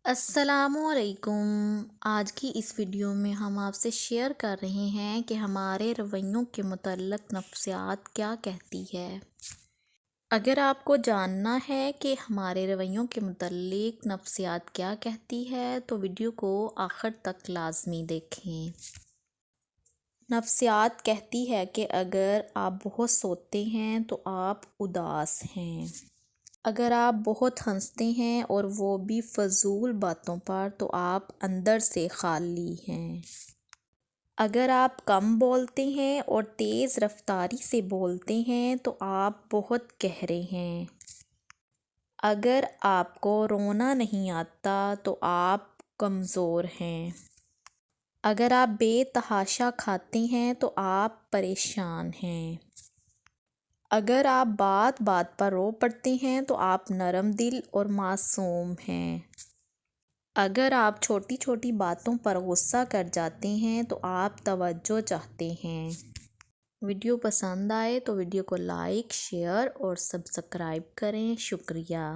السلام علیکم۔ آج کی اس ویڈیو میں ہم آپ سے شیئر کر رہے ہیں کہ ہمارے رویوں کے متعلق نفسیات کیا کہتی ہے۔ اگر آپ کو جاننا ہے کہ ہمارے رویوں کے متعلق نفسیات کیا کہتی ہے تو ویڈیو کو آخر تک لازمی دیکھیں۔ نفسیات کہتی ہے کہ اگر آپ بہت سوتے ہیں تو آپ اداس ہیں۔ اگر آپ بہت ہنستے ہیں اور وہ بھی فضول باتوں پر تو آپ اندر سے خالی ہیں۔ اگر آپ کم بولتے ہیں اور تیز رفتاری سے بولتے ہیں تو آپ بہت گہرے ہیں۔ اگر آپ کو رونا نہیں آتا تو آپ کمزور ہیں۔ اگر آپ بے تحاشا کھاتے ہیں تو آپ پریشان ہیں۔ اگر آپ بات بات پر رو پڑتے ہیں تو آپ نرم دل اور معصوم ہیں۔ اگر آپ چھوٹی چھوٹی باتوں پر غصہ کر جاتے ہیں تو آپ توجہ چاہتے ہیں۔ ویڈیو پسند آئے تو ویڈیو کو لائک، شیئر اور سبسکرائب کریں۔ شکریہ۔